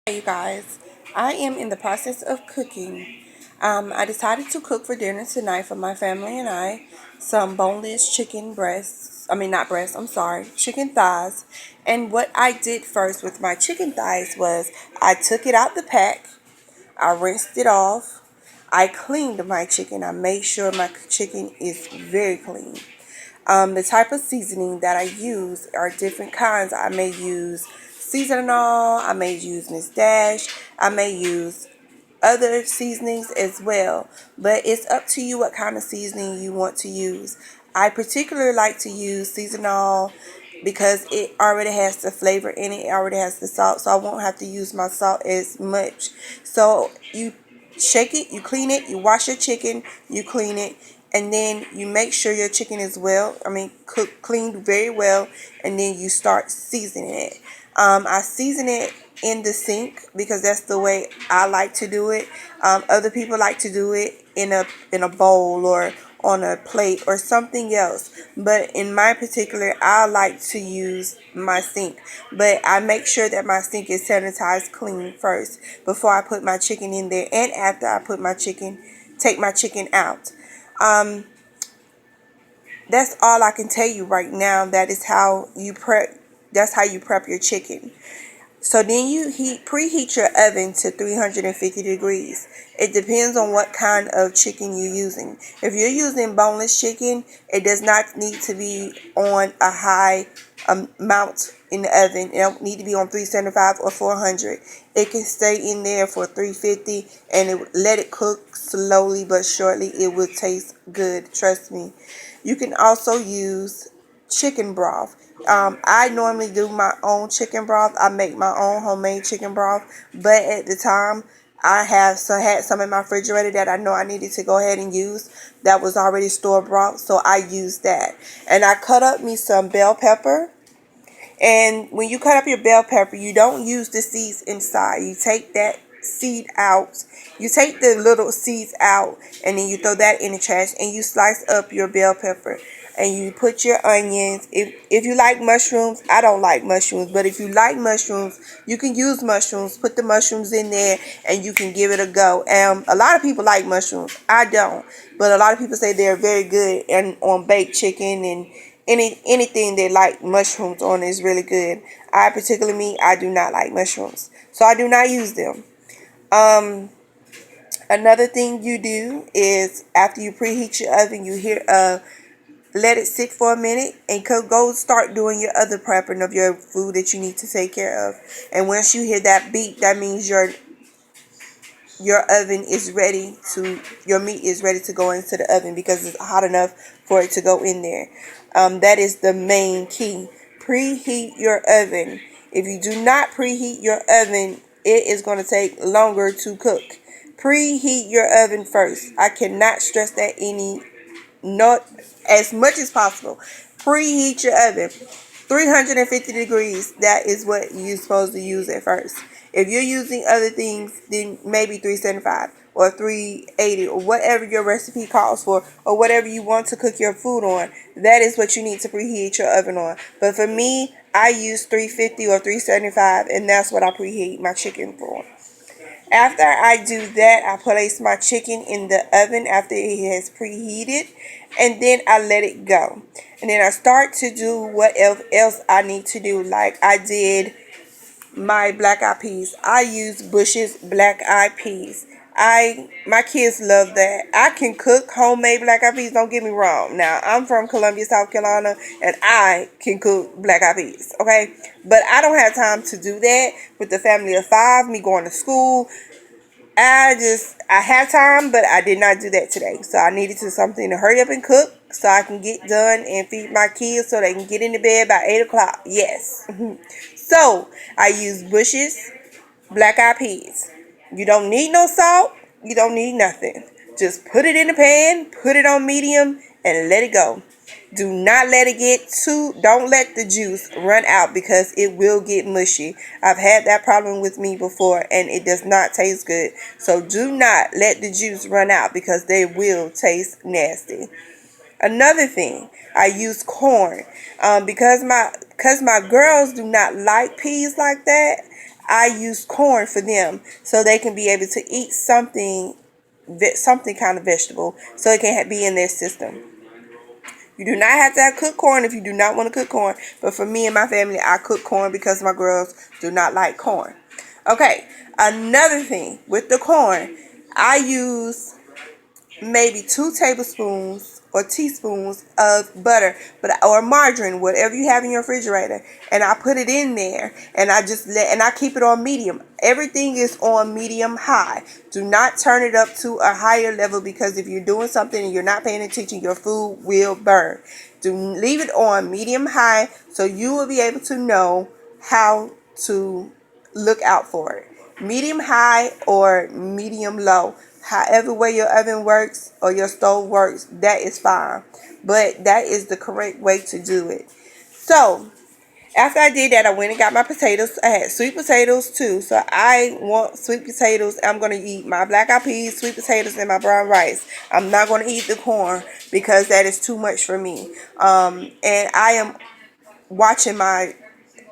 Hey you guys, I am in the process of cooking. I decided to cook for dinner tonight for my family and I some boneless chicken breasts. I mean, not breasts, I'm sorry, chicken thighs. And what I did first with my chicken thighs was I took it out the pack, I rinsed it off, I cleaned my chicken. I made sure my chicken is very clean. The type of seasoning that I use are different kinds. I may use seasoning all, I may use Miss Dash, I may use other seasonings as well, but it's up to you what kind of seasoning you want to use. I particularly like to use seasonal because it already has the flavor in it, it already has the salt, so I won't have to use my salt as much. So you shake it, you clean it, you wash your chicken, you clean it, and then you make sure your chicken is cooked, cleaned very well, and then you start seasoning it. I season it in the sink because that's the way I like to do it. Other people like to do it in a bowl or on a plate or something else. But in my particular, I like to use my sink. But I make sure that my sink is sanitized clean first before I put my chicken in there and after I take my chicken out. Um, that's all I can tell you right now. That's how you prep your chicken. So then you preheat your oven to 350 degrees. It depends on what kind of chicken you're using. If you're using boneless chicken, it does not need to be on a high amount in the oven. It don't need to be on 375 or 400. It can stay in there for 350 and let it cook slowly but surely. It will taste good. Trust me. You can also use chicken broth. I normally do my own chicken broth. I make my own homemade chicken broth, but at the time I had some in my refrigerator that I know I needed to go ahead and use that was already store bought, so I used that. And I cut up me some bell pepper. And when you cut up your bell pepper, you don't use the seeds inside. You take that seed out. You take the little seeds out and then you throw that in the trash and you slice up your bell pepper and you put your onions. If you like mushrooms, I don't like mushrooms, but if you like mushrooms, you can use mushrooms. Put the mushrooms in there and you can give it a go. A lot of people like mushrooms. I don't, but a lot of people say they're very good and on baked chicken and anything they like mushrooms on is really good. I do not like mushrooms, so I do not use them. Um, Another thing you do is after you preheat your oven, let it sit for a minute and go start doing your other prepping of your food that you need to take care of. And once you hear that beep, that means your meat is ready to go into the oven because it's hot enough for it to go in there. That is the main key. Preheat your oven. If you do not preheat your oven, it is going to take longer to cook. Preheat your oven first. I cannot stress that any not as much as possible. Preheat your oven. 350 degrees, that is what you're supposed to use at first. If you're using other things, then maybe 375 or 380 or whatever your recipe calls for or whatever you want to cook your food on. That is what you need to preheat your oven on. But for me, I use 350 or 375 and that's what I preheat my chicken for. After I do that, I place my chicken in the oven after it has preheated, and then I let it go. And then I start to do what else I need to do. Like I did my black eyed peas. I use Bush's black eyed peas. My kids love that. I can cook homemade black eyed peas. Don't get me wrong. Now I'm from Columbia, South Carolina, and I can cook black eyed peas. Okay, but I don't have time to do that with the family of five. Me going to school. I have time, but I did not do that today. So I needed to something to hurry up and cook so I can get done and feed my kids so they can get into bed by 8 o'clock. Yes. So I use Bush's black eyed peas. You don't need no salt. You don't need nothing. Just put it in the pan, put it on medium, and let it go. Do not let it don't let the juice run out because it will get mushy. I've had that problem with me before and it does not taste good. So do not let the juice run out because they will taste nasty. Another thing, I use corn because my girls do not like peas like that. I use corn for them so they can be able to eat something kind of vegetable so it can be in their system. You do not have to have cooked corn if you do not want to cook corn. But for me and my family, I cook corn because my girls do not like corn. Okay, another thing with the corn, I use maybe 2 tablespoons or teaspoons of butter, or margarine, whatever you have in your refrigerator, and I put it in there, and I keep it on medium. Everything is on medium high. Do not turn it up to a higher level, because if you're doing something and you're not paying attention, your food will burn. Do leave it on medium high so you will be able to know how to look out for it. Medium high or medium low. However way your oven works or your stove works, that is fine. But that is the correct way to do it. So, after I did that, I went and got my potatoes. I had sweet potatoes too. So I want sweet potatoes. I'm going to eat my black eyed peas, sweet potatoes, and my brown rice. I'm not going to eat the corn because that is too much for me. And I am watching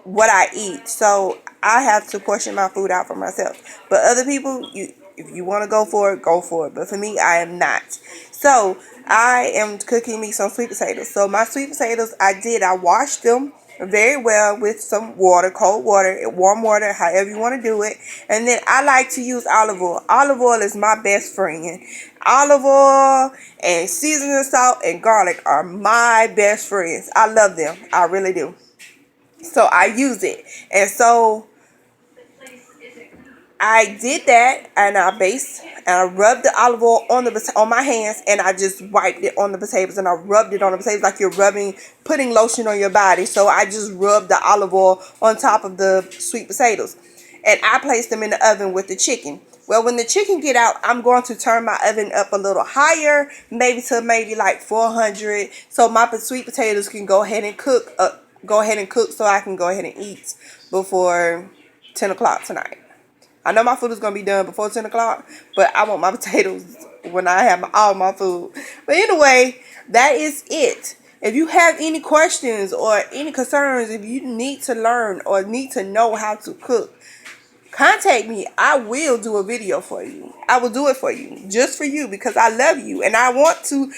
what I eat. So I have to portion my food out for myself. But other people, if you want to go for it, go for it. But for me, I am not. So I am cooking me some sweet potatoes. So my sweet potatoes, I washed them very well with some water, cold water, warm water, however you want to do it. And then I like to use olive oil. Olive oil is my best friend. Olive oil and seasoning salt and garlic are my best friends. I love them. I really do. So I use it. And so I did that, and I rubbed the olive oil on my hands, and I just wiped it on the potatoes, and I rubbed it on the potatoes like you're putting lotion on your body. So I just rubbed the olive oil on top of the sweet potatoes, and I placed them in the oven with the chicken. Well, when the chicken get out, I'm going to turn my oven up a little higher, maybe like 400, so my sweet potatoes can go ahead and cook. So I can go ahead and eat before 10 o'clock tonight. I know my food is going to be done before 10 o'clock, but I want my potatoes when I have all my food. But anyway, that is it. If you have any questions or any concerns, if you need to learn or need to know how to cook, contact me. I will do a video for you. I will do it for you, just for you, because I love you. And I want you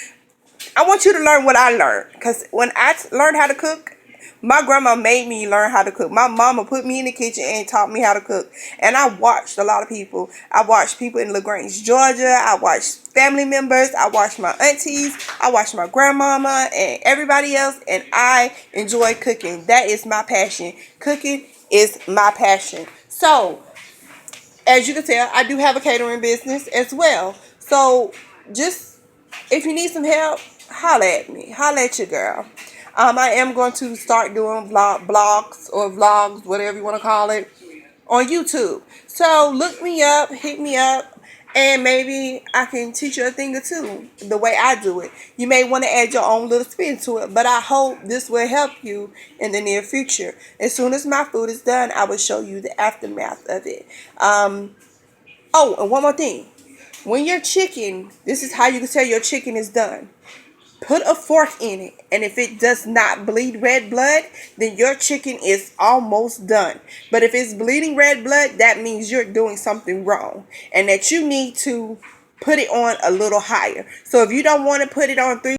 to learn what I learned. Because when I learned how to cook, my grandma made me learn how to cook. My mama put me in the kitchen and taught me how to cook. And I watched a lot of people. I watched people in LaGrange, Georgia. I watched family members. I watched my aunties. I watched my grandmama and everybody else. And I enjoy cooking. That is my passion. Cooking is my passion. So, as you can tell, I do have a catering business as well. So, just if you need some help, holla at me. Holla at your girl. I am going to start doing blogs or vlogs, whatever you want to call it, on YouTube. So look me up, hit me up, and maybe I can teach you a thing or two the way I do it. You may want to add your own little spin to it, but I hope this will help you in the near future. As soon as my food is done, I will show you the aftermath of it. Oh, and one more thing. When your chicken, this is how you can tell your chicken is done. Put a fork in it, and if it does not bleed red blood, then your chicken is almost done. But if it's bleeding red blood, that means you're doing something wrong, and that you need to put it on a little higher. So if you don't want to put it on 3